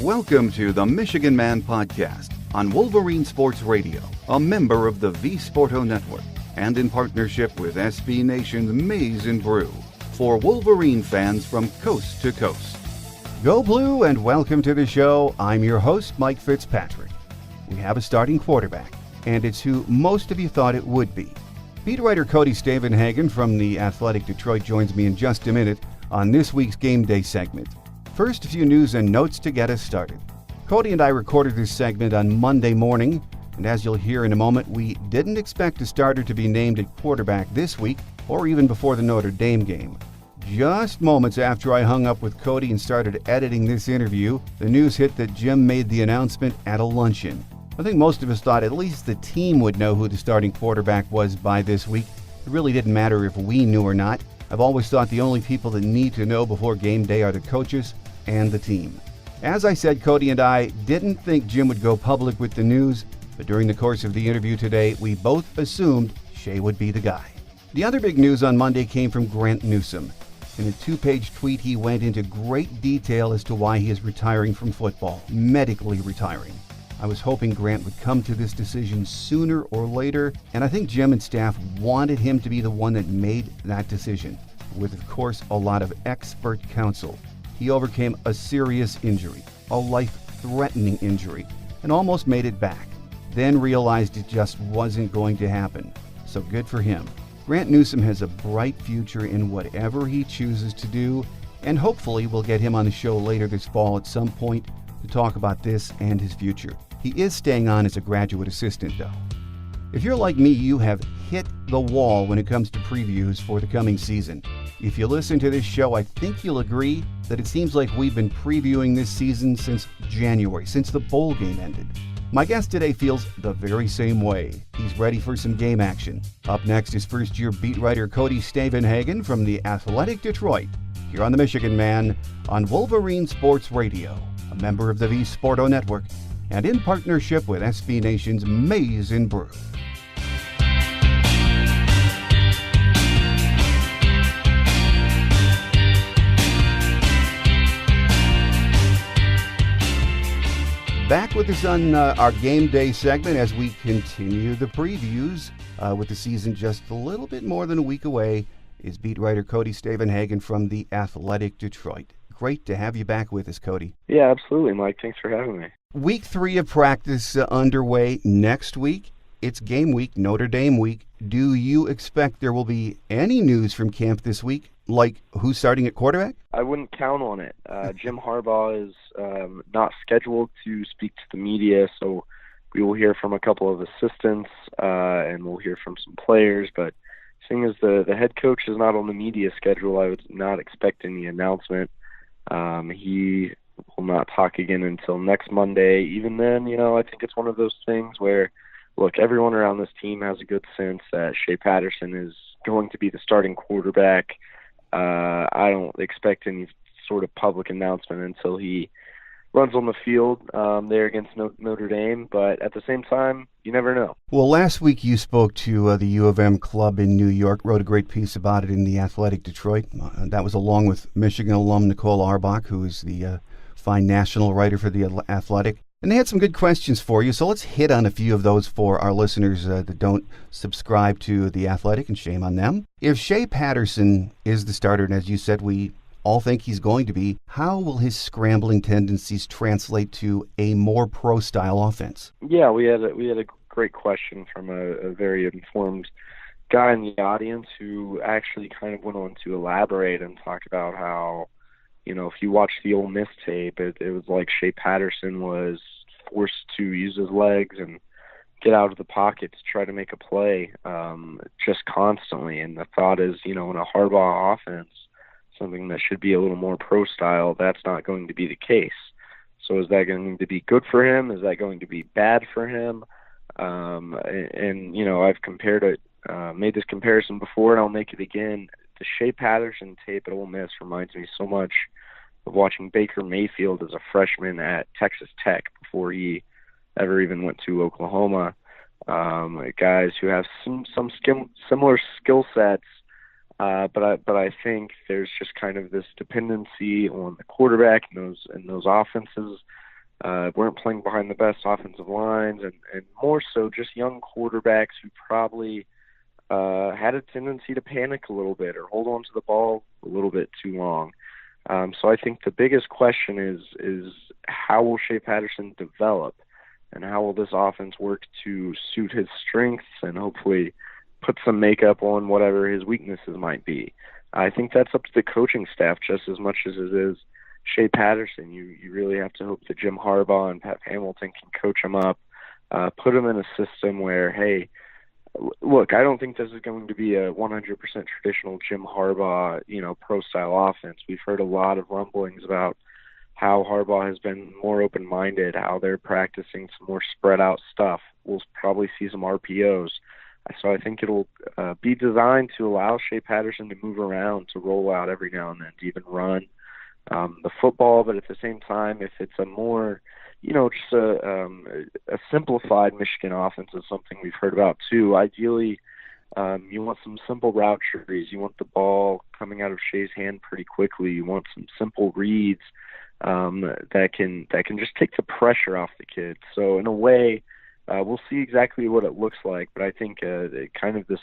Welcome to the Michigan Man Podcast on Wolverine Sports Radio, a member of the V Sporto Network, and in partnership with SB Nation's Maize and Brew, for Wolverine fans from coast to coast. Go Blue and welcome to the show. I'm your host, Mike Fitzpatrick. We have a starting quarterback, and it's who most of you thought it would be. Beat writer Cody Stavenhagen from The Athletic Detroit joins me in just a minute on this week's Game Day segment. First, a few news and notes to get us started. Cody and I recorded this segment on Monday morning, and as you'll hear in a moment, we didn't expect a starter to be named at quarterback this week, or even before the Notre Dame game. Just moments after I hung up with Cody and started editing this interview, the news hit that Jim made the announcement at a luncheon. I think most of us thought at least the team would know who the starting quarterback was by this week. It really didn't matter if we knew or not. I've always thought the only people that need to know before game day are the coaches and the team. As I said, Cody and I didn't think Jim would go public with the news, but during the course of the interview today, we both assumed Shea would be the guy. The other big news on Monday came from Grant Newsome. In a 2-page tweet, he went into great detail as to why he is retiring from football, medically retiring. I was hoping Grant would come to this decision sooner or later, and I think Jim and staff wanted him to be the one that made that decision, with, of course, a lot of expert counsel. He overcame a serious injury, a life-threatening injury, and almost made it back, then realized it just wasn't going to happen. So good for him. Grant Newsome has a bright future in whatever he chooses to do, and hopefully we'll get him on the show later this fall at some point to talk about this and his future. He is staying on as a graduate assistant, though. If you're like me, you have hit the wall when it comes to previews for the coming season. If you listen to this show, I think you'll agree that it seems like we've been previewing this season since January, since the bowl game ended. My guest today feels the very same way. He's ready for some game action. Up next is first-year beat writer Cody Stavenhagen from The Athletic Detroit, here on the Michigan Man on Wolverine Sports Radio, a member of the V Sporto Network, and in partnership with SB Nation's Maize and Brew. Back with us on our Game Day segment as we continue the previews. With the season just a little bit more than a week away is beat writer Cody Stavenhagen from The Athletic Detroit. Great to have you back with us, Cody. Yeah, absolutely, Mike. Thanks for having me. Week 3 of practice underway next week. It's game week, Notre Dame week. Do you expect there will be any news from camp this week, like who's starting at quarterback? I wouldn't count on it. Jim Harbaugh is not scheduled to speak to the media, so we will hear from a couple of assistants and we'll hear from some players. But seeing as the head coach is not on the media schedule, I would not expect any announcement. He will not talk again until next Monday. Even then, I think it's one of those things where, look, everyone around this team has a good sense that Shea Patterson is going to be the starting quarterback. I don't expect any sort of public announcement until he runs on the field there against Notre Dame. But at the same time, you never know. Well, last week you spoke to the U of M club in New York, wrote a great piece about it in The Athletic Detroit. That was along with Michigan alum Nicole Auerbach, who is the fine national writer for The Athletic. And they had some good questions for you, so let's hit on a few of those for our listeners that don't subscribe to The Athletic, and shame on them. If Shea Patterson is the starter, and as you said, we all think he's going to be, how will his scrambling tendencies translate to a more pro-style offense? Yeah, we had a great question from a very informed guy in the audience who actually kind of went on to elaborate and talk about how, if you watch the Ole Miss tape, it was like Shea Patterson was forced to use his legs and get out of the pocket to try to make a play just constantly. And the thought is, in a Harbaugh offense, something that should be a little more pro-style, that's not going to be the case. So is that going to be good for him? Is that going to be bad for him? I've compared it, made this comparison before, and I'll make it again. The Shea Patterson tape at Ole Miss reminds me so much of watching Baker Mayfield as a freshman at Texas Tech before he ever even went to Oklahoma. Guys who have some similar skill sets, but I think there's just kind of this dependency on the quarterback and those offenses weren't playing behind the best offensive lines, and more so just young quarterbacks who probably had a tendency to panic a little bit or hold on to the ball a little bit too long. So I think the biggest question is how will Shea Patterson develop, and how will this offense work to suit his strengths and hopefully put some makeup on whatever his weaknesses might be. I think that's up to the coaching staff just as much as it is Shea Patterson. You really have to hope that Jim Harbaugh and Pat Hamilton can coach him up, put him in a system where, hey, look, I don't think this is going to be a 100% traditional Jim Harbaugh, pro-style offense. We've heard a lot of rumblings about how Harbaugh has been more open-minded, how they're practicing some more spread-out stuff. We'll probably see some RPOs. So I think it'll be designed to allow Shea Patterson to move around, to roll out every now and then, to even run the football. But at the same time, if it's a more, just a simplified Michigan offense is something we've heard about too. Ideally, you want some simple route trees. You want the ball coming out of Shea's hand pretty quickly. You want some simple reads that can just take the pressure off the kids. So in a way, we'll see exactly what it looks like, but I think kind of this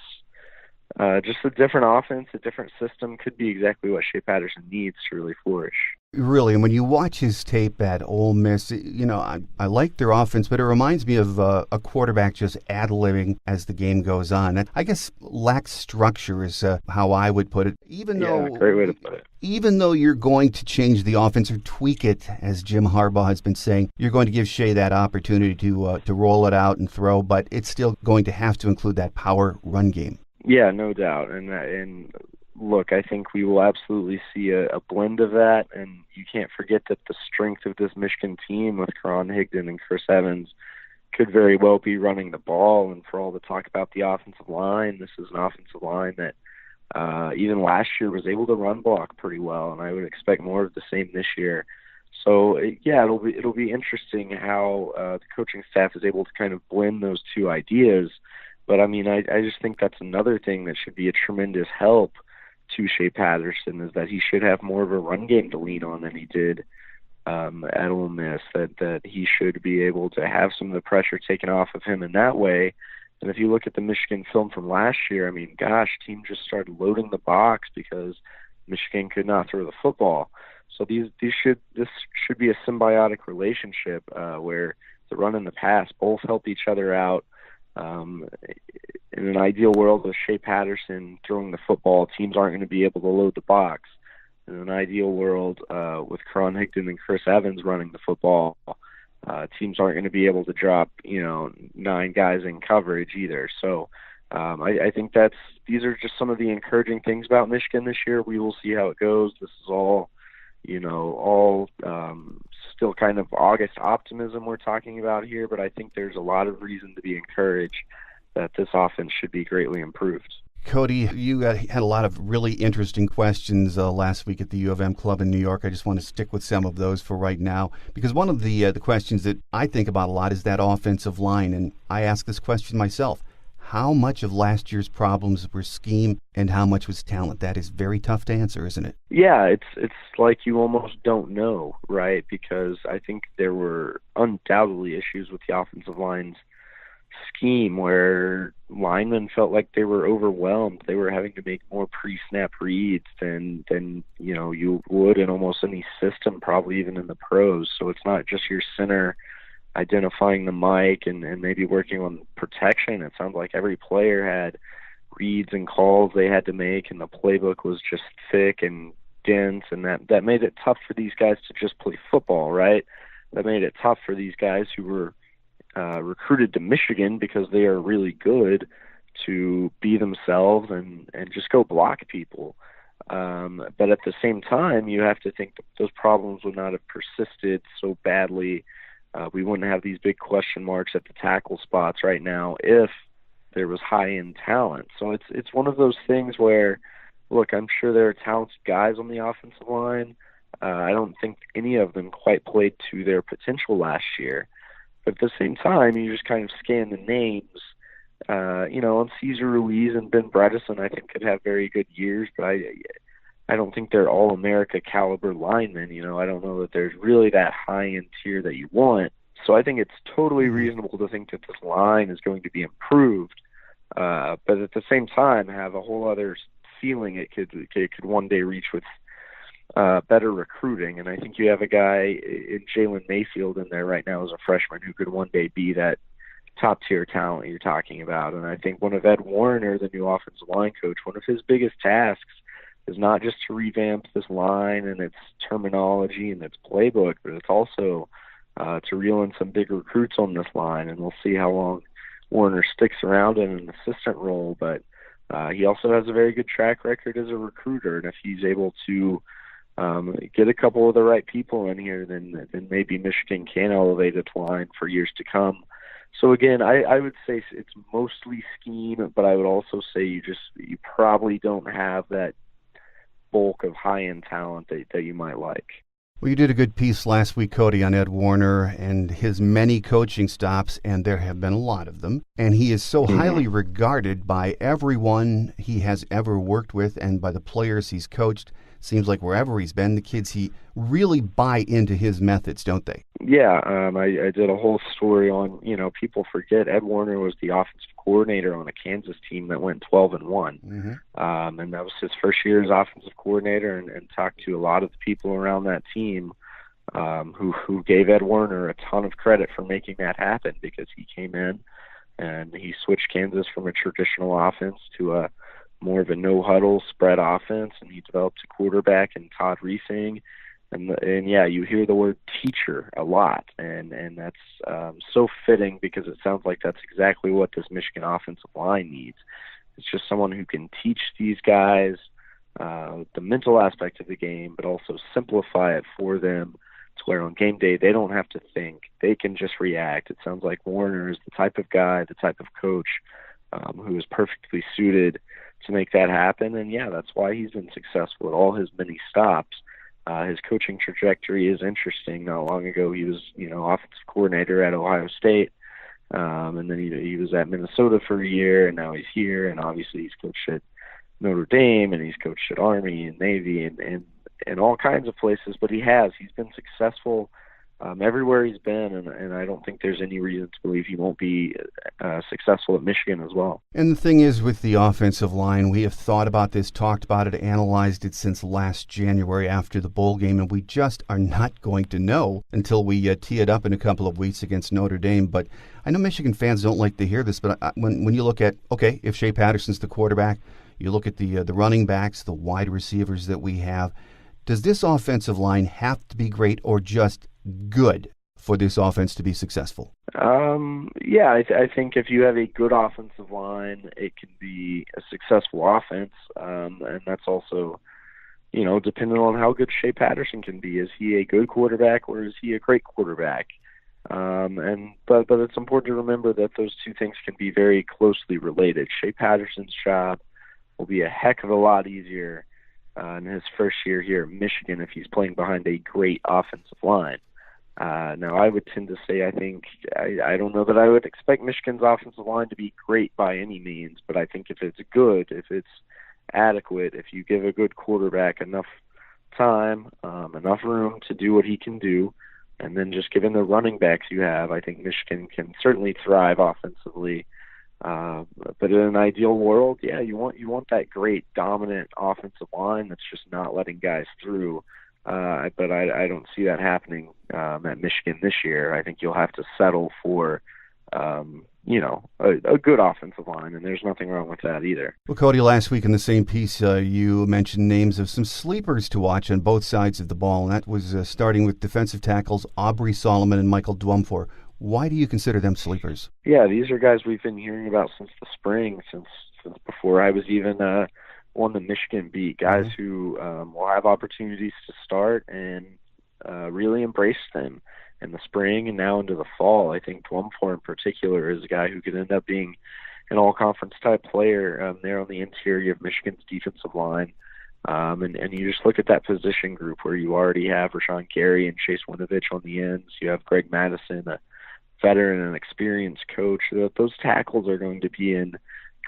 just a different offense, a different system could be exactly what Shea Patterson needs to really flourish. Really, and when you watch his tape at Ole Miss, I like their offense, but it reminds me of a quarterback just ad-libbing as the game goes on. And I guess lacks structure is how I would put it. Great way to put it. Even though you're going to change the offense or tweak it, as Jim Harbaugh has been saying, you're going to give Shea that opportunity to roll it out and throw, but it's still going to have to include that power run game. Yeah, no doubt. And look, I think we will absolutely see a blend of that, and you can't forget that the strength of this Michigan team with Karan Higdon and Chris Evans could very well be running the ball. And for all the talk about the offensive line, this is an offensive line that even last year was able to run block pretty well, and I would expect more of the same this year. So it'll be interesting how the coaching staff is able to kind of blend those two ideas. But I mean, I just think that's another thing that should be a tremendous help to Shea Patterson, is that he should have more of a run game to lean on than he did at Ole Miss, that he should be able to have some of the pressure taken off of him in that way. And if you look at the Michigan film from last year, I mean, gosh, team just started loading the box because Michigan could not throw the football. So this should be a symbiotic relationship where the run and the pass both help each other out. In an ideal world with Shea Patterson throwing the football, teams aren't going to be able to load the box. In an ideal world with Karan Higdon and Chris Evans running the football, teams aren't going to be able to drop 9 guys in coverage either. So I think these are just some of the encouraging things about Michigan this year. We will see how it goes. This is all still kind of August optimism we're talking about here, but I think there's a lot of reason to be encouraged that this offense should be greatly improved. Cody, you had a lot of really interesting questions last week at the U of M Club in New York. I just want to stick with some of those for right now, because one of the questions that I think about a lot is that offensive line, and I ask this question myself. How much of last year's problems were scheme and how much was talent? That is very tough to answer, isn't it? Yeah, it's like you almost don't know, right? Because I think there were undoubtedly issues with the offensive line's scheme where linemen felt like they were overwhelmed. They were having to make more pre-snap reads than you would in almost any system, probably even in the pros. So it's not just your center identifying the mic and maybe working on protection. It sounds like every player had reads and calls they had to make, and the playbook was just thick and dense, and that made it tough for these guys to just play football, right? That made it tough for these guys who were recruited to Michigan because they are really good to be themselves and just go block people. But at the same time, you have to think that those problems would not have persisted so badly. We wouldn't have these big question marks at the tackle spots right now if there was high-end talent. So it's one of those things where, look, I'm sure there are talented guys on the offensive line. I don't think any of them quite played to their potential last year. But at the same time, you just kind of scan the names. And Cesar Ruiz and Ben Bredesen, I think, could have very good years. But I don't think they're all-America caliber linemen. I don't know that there's really that high-end tier that you want. So I think it's totally reasonable to think that this line is going to be improved, but at the same time have a whole other ceiling it could one day reach with better recruiting. And I think you have a guy in Jalen Mayfield in there right now as a freshman who could one day be that top-tier talent you're talking about. And I think one of Ed Warner, the new offensive line coach, one of his biggest tasks is not just to revamp this line and its terminology and its playbook, but it's also to reel in some big recruits on this line. And we'll see how long Warner sticks around in an assistant role. But he also has a very good track record as a recruiter. And if he's able to get a couple of the right people in here, then maybe Michigan can elevate its line for years to come. So again, I would say it's mostly scheme, but I would also say you probably don't have that bulk of high-end talent that you might like. Well, you did a good piece last week, Cody, on Ed Warner and his many coaching stops, and there have been a lot of them. And he is so highly regarded by everyone he has ever worked with and by the players he's coached. Seems like wherever he's been, the kids, he really buy into his methods, don't they? Yeah, I did a whole story on, people forget Ed Warner was the offensive coordinator on a Kansas team that went 12-1. And that was his first year as offensive coordinator, and talked to a lot of the people around that team who gave Ed Warner a ton of credit for making that happen, because he came in and he switched Kansas from a traditional offense to a more of a no-huddle spread offense, and he developed a quarterback in Todd Reesing. And yeah, you hear the word teacher a lot, and that's so fitting, because it sounds like that's exactly what this Michigan offensive line needs. It's just someone who can teach these guys the mental aspect of the game, but also simplify it for them to where on game day they don't have to think. They can just react. It sounds like Warner is the type of guy, the type of coach who is perfectly suited to make that happen. And yeah, that's why he's been successful at all his many stops. His coaching trajectory is interesting. Not long ago, he was, offensive coordinator at Ohio State, and then he was at Minnesota for a year, and now he's here. And obviously, he's coached at Notre Dame, and he's coached at Army and Navy, and all kinds of places. But he's been successful everywhere he's been, and I don't think there's any reason to believe he won't be successful at Michigan as well. And the thing is, with the offensive line, we have thought about this, talked about it, analyzed it since last January after the bowl game, and we just are not going to know until we tee it up in a couple of weeks against Notre Dame. But I know Michigan fans don't like to hear this, but when you look at, okay, if Shea Patterson's the quarterback, you look at the running backs, the wide receivers that we have, does this offensive line have to be great or just good for this offense to be successful? Yeah, I think if you have a good offensive line, it can be a successful offense, and that's also, depending on how good Shea Patterson can be. Is he a good quarterback, or is he a great quarterback? But it's important to remember that those two things can be very closely related. Shea Patterson's job will be a heck of a lot easier in his first year here at Michigan if he's playing behind a great offensive line. Now, I would tend to say I don't know that I would expect Michigan's offensive line to be great by any means, but I think if it's good, if it's adequate, if you give a good quarterback enough time, enough room to do what he can do, and then just given the running backs you have, I think Michigan can certainly thrive offensively. But in an ideal world, yeah, you want that great dominant offensive line that's just not letting guys through. But I don't see that happening at Michigan this year. I think you'll have to settle for, a good offensive line, and there's nothing wrong with that either. Well, Cody, last week in the same piece, you mentioned names of some sleepers to watch on both sides of the ball, and that was starting with defensive tackles Aubrey Solomon and Michael Dwumfor. Why do you consider them sleepers? Yeah, these are guys we've been hearing about since the spring, since before I was even on the Michigan beat. Guys who will have opportunities to start and really embrace them in the spring and now into the fall. I think Dwumfor in particular is a guy who could end up being an all-conference type player there on the interior of Michigan's defensive line. And you just look at that position group where you already have Rashawn Gary and Chase Winovich on the ends. You have Greg Madison, a veteran and experienced coach. Those tackles are going to be in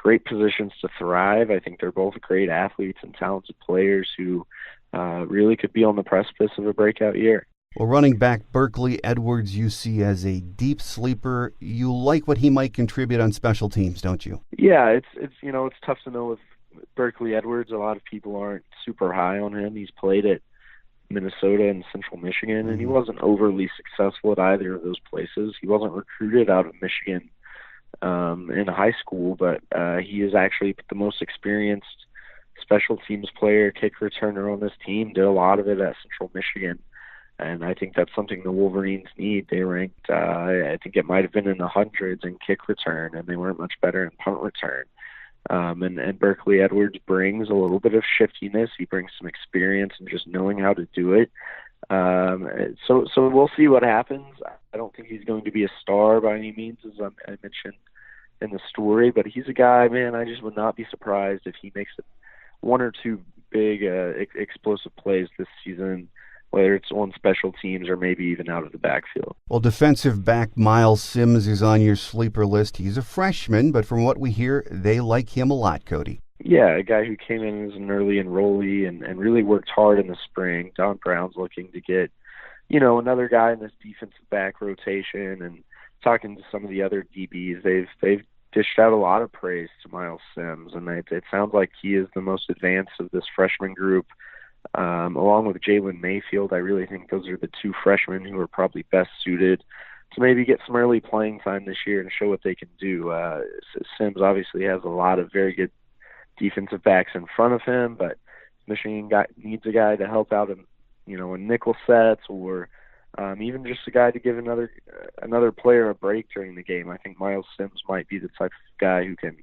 great positions to thrive. I think they're both great athletes and talented players who really could be on the precipice of a breakout year. Well, running back Berkeley Edwards you see as a deep sleeper. You like what he might contribute on special teams, don't you? Yeah, it's tough to know with Berkeley Edwards. A lot of people aren't super high on him. He's played at Minnesota and Central Michigan, and he wasn't overly successful at either of those places. He wasn't recruited out of Michigan in high school, but he is actually the most experienced special teams player, kick returner on this team. Did a lot of it at Central Michigan. And I think that's something the Wolverines need. They ranked, I think it might have been in the hundreds in kick return, and they weren't much better in punt return. And Berkeley Edwards brings a little bit of shiftiness. He brings some experience and just knowing how to do it. So we'll see what happens. I don't think he's going to be a star by any means, as I mentioned in the story, but he's a guy, man, I just would not be surprised if he makes one or two big explosive plays this season, whether it's on special teams or maybe even out of the backfield. Well, defensive back Miles Sims is on your sleeper list. He's a freshman, but from what we hear, they like him a lot, Cody. Yeah, a guy who came in as an early enrollee and really worked hard in the spring. Don Brown's looking to get, another guy in this defensive back rotation, and talking to some of the other DBs, they've dished out a lot of praise to Miles Sims, and it sounds like he is the most advanced of this freshman group. Along with Jalen Mayfield, I really think those are the two freshmen who are probably best suited to maybe get some early playing time this year and show what they can do. Sims obviously has a lot of very good defensive backs in front of him, but Michigan needs a guy to help out in nickel sets, or even just a guy to give another player a break during the game. I think Miles Sims might be the type of guy who can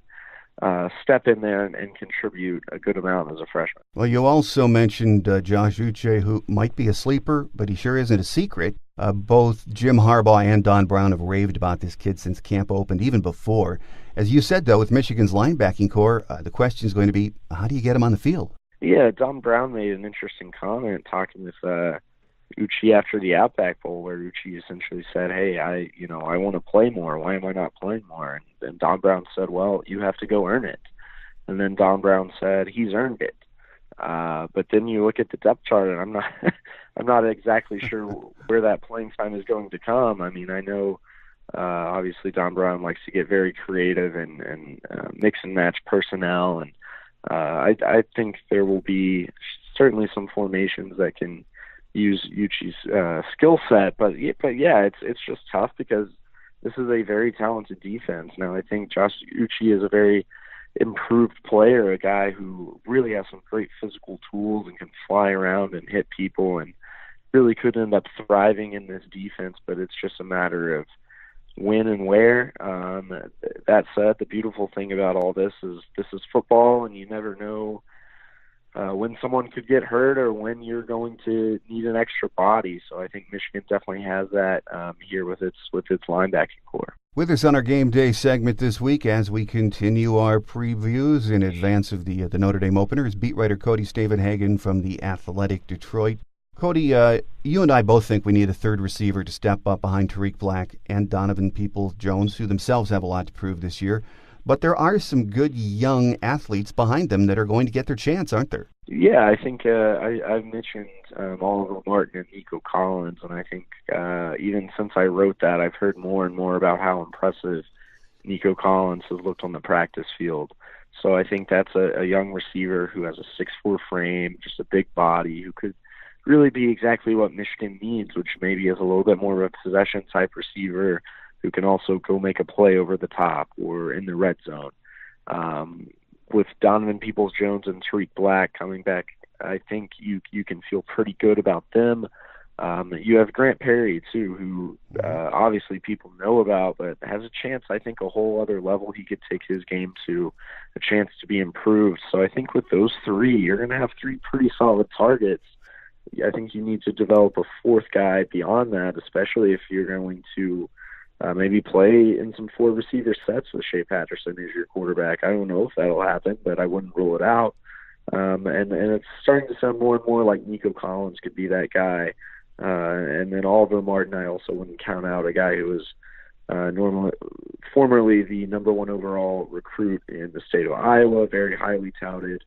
step in there and contribute a good amount as a freshman. Well, you also mentioned Josh Uche, who might be a sleeper, but he sure isn't a secret. Both Jim Harbaugh and Don Brown have raved about this kid since camp opened, even before. As you said, though, with Michigan's linebacking core, the question is going to be, how do you get him on the field? Yeah, Don Brown made an interesting comment talking with Uche after the Outback Bowl, where Uche essentially said, "Hey, I want to play more. Why am I not playing more?" And Don Brown said, "Well, you have to go earn it." And then Don Brown said, "He's earned it." But then you look at the depth chart, and I'm not exactly sure where that playing time is going to come. I mean, I know obviously Don Brown likes to get very creative and mix and match personnel, and I think there will be certainly some formations that can use Uchi's skill set, but yeah, it's just tough because this is a very talented defense. Now, I think Josh Uche is a very improved player, a guy who really has some great physical tools and can fly around and hit people, and really could end up thriving in this defense, but it's just a matter of when and where. That said, the beautiful thing about all this is football, and you never know when someone could get hurt or when you're going to need an extra body. So I think Michigan definitely has that here with its linebacking core. With us on our Game Day segment this week, as we continue our previews in advance of the Notre Dame opener, is beat writer Cody Stavenhagen from The Athletic Detroit. Cody, you and I both think we need a third receiver to step up behind Tariq Black and Donovan Peoples-Jones, who themselves have a lot to prove this year. But there are some good young athletes behind them that are going to get their chance, aren't there? Yeah, I think I've mentioned Oliver Martin and Nico Collins, and I think even since I wrote that, I've heard more and more about how impressive Nico Collins has looked on the practice field. So I think that's a young receiver who has a 6'4" frame, just a big body, who could really be exactly what Michigan needs, which maybe is a little bit more of a possession-type receiver who can also go make a play over the top or in the red zone. With Donovan Peoples-Jones and Tariq Black coming back, I think you can feel pretty good about them. You have Grant Perry, too, who obviously people know about, but has a chance, I think, a whole other level he could take his game to, a chance to be improved. So I think with those three, you're going to have three pretty solid targets. I think you need to develop a fourth guy beyond that, especially if you're going to maybe play in some 4 receiver sets with Shea Patterson as your quarterback. I don't know if that'll happen, but I wouldn't rule it out. And it's starting to sound more and more like Nico Collins could be that guy. And then Oliver Martin, I also wouldn't count out, a guy who was normally formerly the number one overall recruit in the state of Iowa, very highly touted,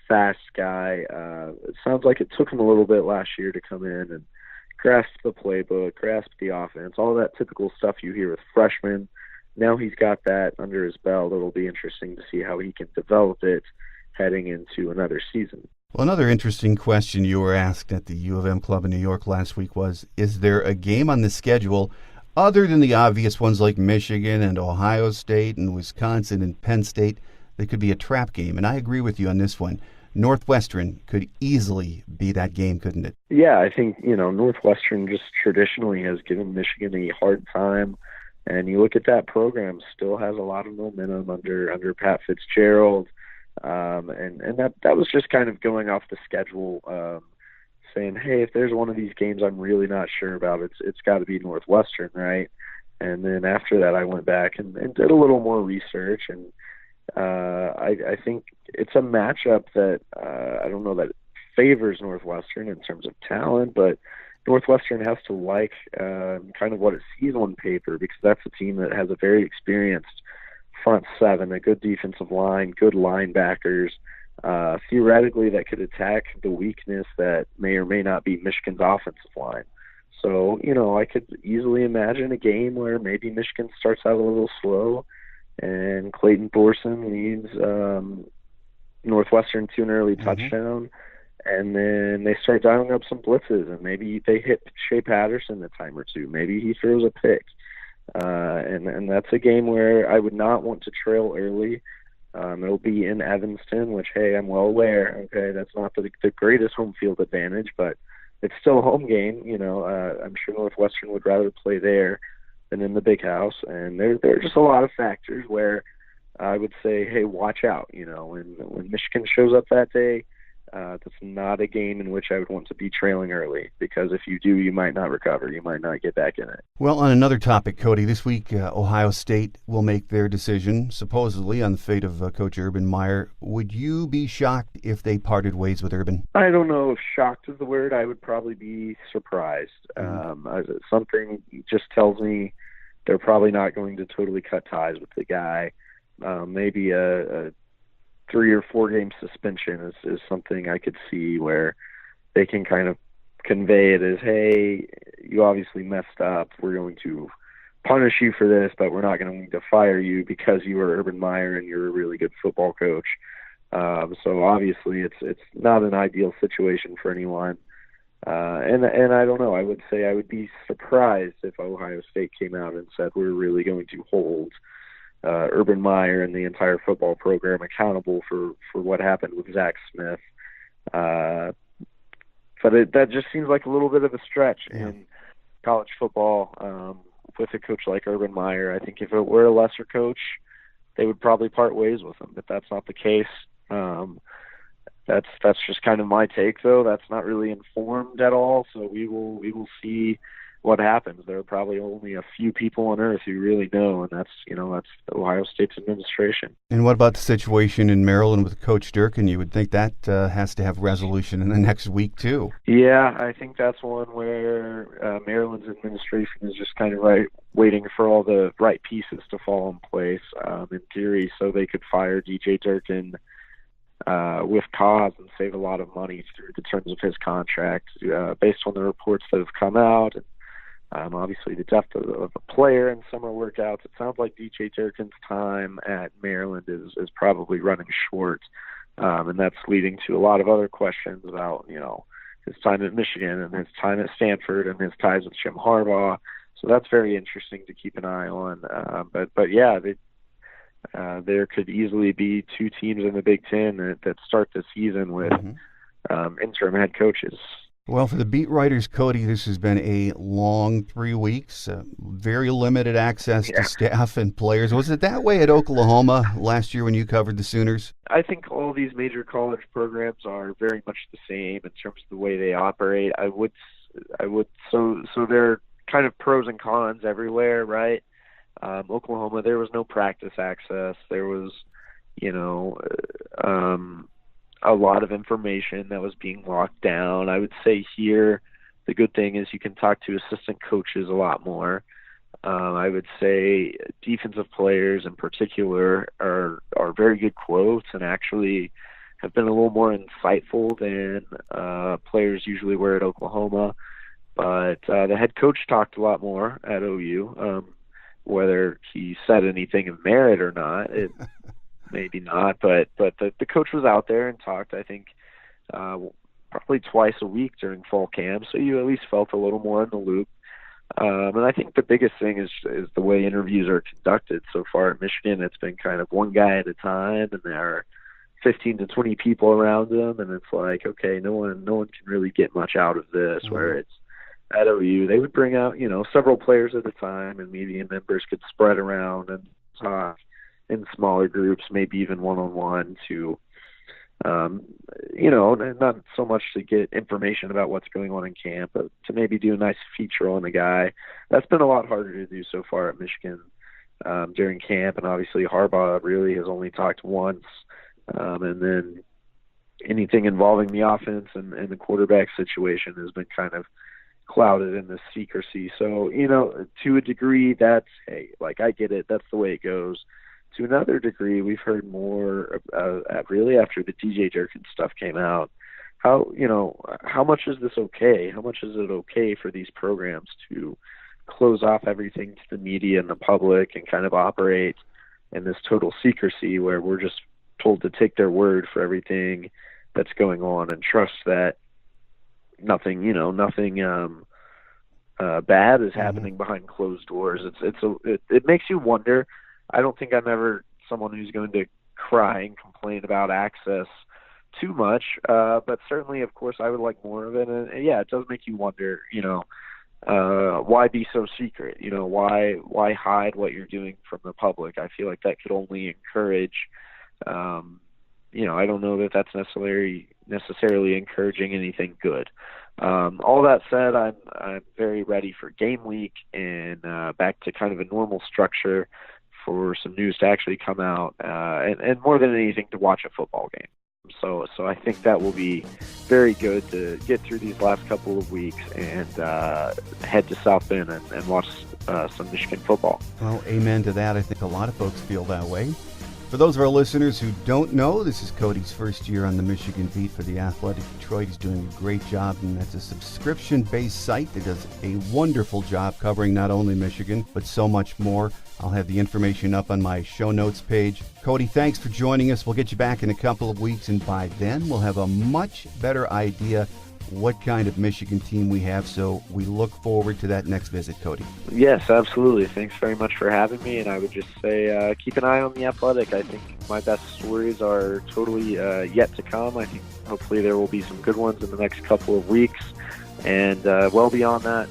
fast guy. It sounds like it took him a little bit last year to come in and grasp the playbook, grasp the offense, all that typical stuff you hear with freshmen. Now he's got that under his belt. It'll be interesting to see how he can develop it heading into another season. Well, another interesting question you were asked at the U of M Club in New York last week was, is there a game on the schedule other than the obvious ones like Michigan and Ohio State and Wisconsin and Penn State that could be a trap game? And I agree with you on this one. Northwestern could easily be that game, couldn't it? Yeah, I think, Northwestern just traditionally has given Michigan a hard time. And you look at that program, still has a lot of momentum under Pat Fitzgerald. And that was just kind of going off the schedule, saying, hey, if there's one of these games I'm really not sure about, it's got to be Northwestern, right? And then after that, I went back and did a little more research, and I think it's a matchup that I don't know that it favors Northwestern in terms of talent, but Northwestern has to like kind of what it sees on paper, because that's a team that has a very experienced front seven, a good defensive line, good linebackers, theoretically that could attack the weakness that may or may not be Michigan's offensive line. So, I could easily imagine a game where maybe Michigan starts out a little slow and Clayton Thorson leads Northwestern to an early touchdown, and then they start dialing up some blitzes, and maybe they hit Shea Patterson a time or two. Maybe he throws a pick. And that's a game where I would not want to trail early. It'll be in Evanston, which, hey, I'm well aware. Okay, that's not the greatest home field advantage, but it's still a home game. I'm sure Northwestern would rather play there than in the Big House. And there are just a lot of factors where I would say, hey, watch out. When Michigan shows up that day, that's not a game in which I would want to be trailing early, because if you do, you might not recover. You might not get back in it. Well, on another topic, Cody, this week Ohio State will make their decision, supposedly, on the fate of Coach Urban Meyer. Would you be shocked if they parted ways with Urban? I don't know if shocked is the word. I would probably be surprised. Something just tells me they're probably not going to totally cut ties with the guy. Maybe a 3 or 4 game suspension is something I could see where they can kind of convey it as, hey, you obviously messed up. We're going to punish you for this, but we're not going to fire you because you were Urban Meyer and you're a really good football coach. So obviously it's not an ideal situation for anyone. And I don't know. I would say I would be surprised if Ohio State came out and said we're really going to hold Urban Meyer and the entire football program accountable for what happened with Zach Smith. But that just seems like a little bit of a stretch in college football with a coach like Urban Meyer. I think if it were a lesser coach, they would probably part ways with him, but that's not the case. That's just kind of my take, though. That's not really informed at all, so we will see what happens. There are probably only a few people on earth who really know, and that's Ohio State's administration. And what about the situation in Maryland with Coach Durkin? You would think that has to have resolution in the next week, too. Yeah, I think that's one where Maryland's administration is just kind of waiting for all the right pieces to fall in place, in theory, so they could fire DJ Durkin with cause and save a lot of money through the terms of his contract, based on the reports that have come out. And obviously the depth of the player in summer workouts, it sounds like DJ Durkin's time at Maryland is probably running short. And that's leading to a lot of other questions about, his time at Michigan and his time at Stanford and his ties with Jim Harbaugh. So that's very interesting to keep an eye on. But yeah, there could easily be 2 teams in the Big Ten that start the season with interim head coaches. Well, for the beat writers, Cody, this has been a long 3 weeks, very limited access to staff and players. Was it that way at Oklahoma last year when you covered the Sooners? I think all these major college programs are very much the same in terms of the way they operate. So there are kind of pros and cons everywhere, right? Oklahoma, there was no practice access. There was, a lot of information that was being locked down. I would say here, the good thing is you can talk to assistant coaches a lot more. I would say defensive players in particular are very good quotes and actually have been a little more insightful than players usually were at Oklahoma. But the head coach talked a lot more at OU. Whether he said anything of merit or not, maybe not. But the coach was out there and talked, I think, probably twice a week during fall camp, so you at least felt a little more in the loop. And I think the biggest thing is the way interviews are conducted so far at Michigan. It's been kind of one guy at a time, and there are 15 to 20 people around him, and it's like, okay, no one can really get much out of this. Mm-hmm. Where it's at OU, they would bring out, several players at a time, and media members could spread around and talk in smaller groups, maybe even one-on-one to, not so much to get information about what's going on in camp, but to maybe do a nice feature on a guy. That's been a lot harder to do so far at Michigan during camp, and obviously Harbaugh really has only talked once, and then anything involving the offense and the quarterback situation has been kind of clouded in this secrecy. So, to a degree, that's, hey, I get it. That's the way it goes. To another degree, we've heard more really after the DJ Durkin stuff came out. How much is this okay? How much is it okay for these programs to close off everything to the media and the public and kind of operate in this total secrecy where we're just told to take their word for everything that's going on and trust that nothing bad is happening behind closed doors. It makes you wonder. I don't think I'm ever someone who's going to cry and complain about access too much, but certainly, of course, I would like more of it. And yeah, it does make you wonder, why be so secret? Why hide what you're doing from the public? I feel like that could only encourage, I don't know that that's necessarily encouraging anything good. All that said, I'm very ready for game week and back to kind of a normal structure for some news to actually come out, and more than anything, to watch a football game. So I think that will be very good to get through these last couple of weeks and head to South Bend and watch some Michigan football. Well, amen to that. I think a lot of folks feel that way. For those of our listeners who don't know, this is Cody's first year on the Michigan beat for the Athletic Detroit. He's doing a great job, and that's a subscription-based site that does a wonderful job covering not only Michigan, but so much more. I'll have the information up on my show notes page. Cody, thanks for joining us. We'll get you back in a couple of weeks, and by then we'll have a much better idea what kind of Michigan team we have, so we look forward to that next visit, Cody. Yes, absolutely. Thanks very much for having me, and I would just say keep an eye on the Athletic. I think my best stories are totally yet to come. I think hopefully there will be some good ones in the next couple of weeks, and well beyond that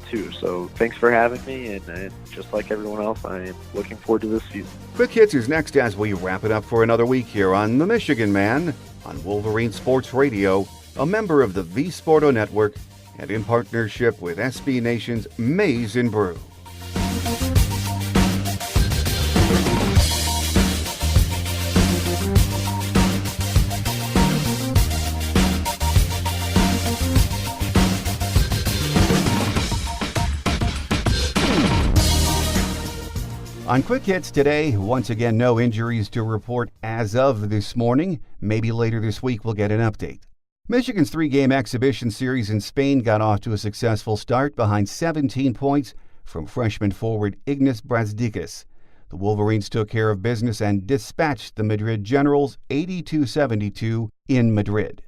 too. So thanks for having me, and just like everyone else, I am looking forward to this season. Quick Hits is next as we wrap it up for another week here on The Michigan Man on Wolverine Sports Radio, a member of the V-Sporto Network, and in partnership with SB Nation's Maize and Brew. On Quick Hits today, once again, no injuries to report as of this morning. Maybe later this week we'll get an update. Michigan's 3-game exhibition series in Spain got off to a successful start behind 17 points from freshman forward Ignas Brazdeikis. The Wolverines took care of business and dispatched the Madrid Generals 82-72 in Madrid.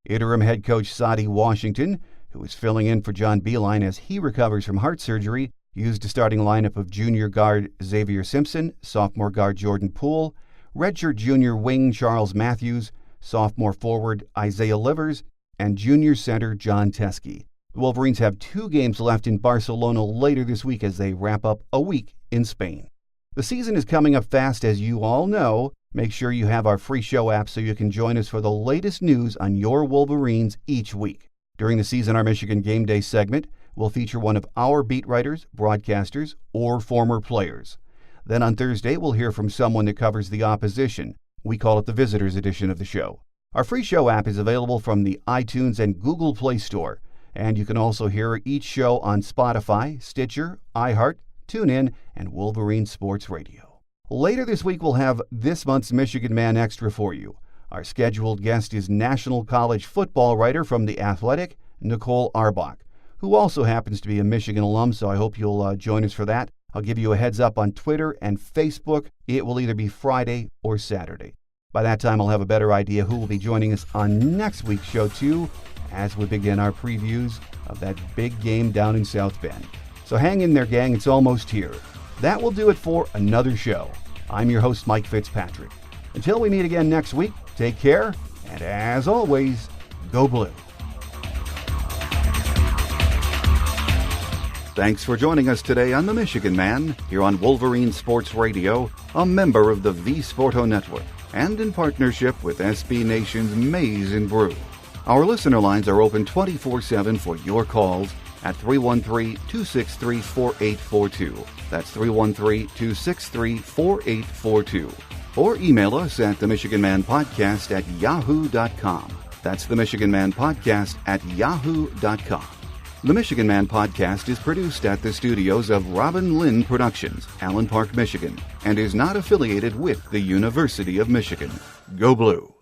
Interim head coach Sadie Washington, who is filling in for John Beilein as he recovers from heart surgery, used a starting lineup of junior guard Xavier Simpson, sophomore guard Jordan Poole, redshirt junior wing Charles Matthews, sophomore forward Isaiah Livers, and junior center John Teskey. The Wolverines have 2 games left in Barcelona later this week as they wrap up a week in Spain. The season is coming up fast, as you all know. Make sure you have our free show app so you can join us for the latest news on your Wolverines each week. During the season, our Michigan Game Day segment will feature one of our beat writers, broadcasters, or former players. Then on Thursday, we'll hear from someone that covers the opposition. We call it the Visitors Edition of the show. Our free show app is available from the iTunes and Google Play Store, and you can also hear each show on Spotify, Stitcher, iHeart, TuneIn, and Wolverine Sports Radio. Later this week, we'll have this month's Michigan Man Extra for you. Our scheduled guest is National College football writer from The Athletic, Nicole Arbach, who also happens to be a Michigan alum, so I hope you'll join us for that. I'll give you a heads up on Twitter and Facebook. It will either be Friday or Saturday. By that time, I'll have a better idea who will be joining us on next week's show, too, as we begin our previews of that big game down in South Bend. So hang in there, gang. It's almost here. That will do it for another show. I'm your host, Mike Fitzpatrick. Until we meet again next week, take care, and as always, go Blue. Thanks for joining us today on The Michigan Man, here on Wolverine Sports Radio, a member of the V Sporto Network, and in partnership with SB Nation's Maize and Brew. Our listener lines are open 24/7 for your calls at 313-263-4842. That's 313-263-4842. Or email us at themichiganmanpodcast@yahoo.com. That's themichiganmanpodcast@yahoo.com. The Michigan Man Podcast is produced at the studios of Robin Lynn Productions, Allen Park, Michigan, and is not affiliated with the University of Michigan. Go Blue!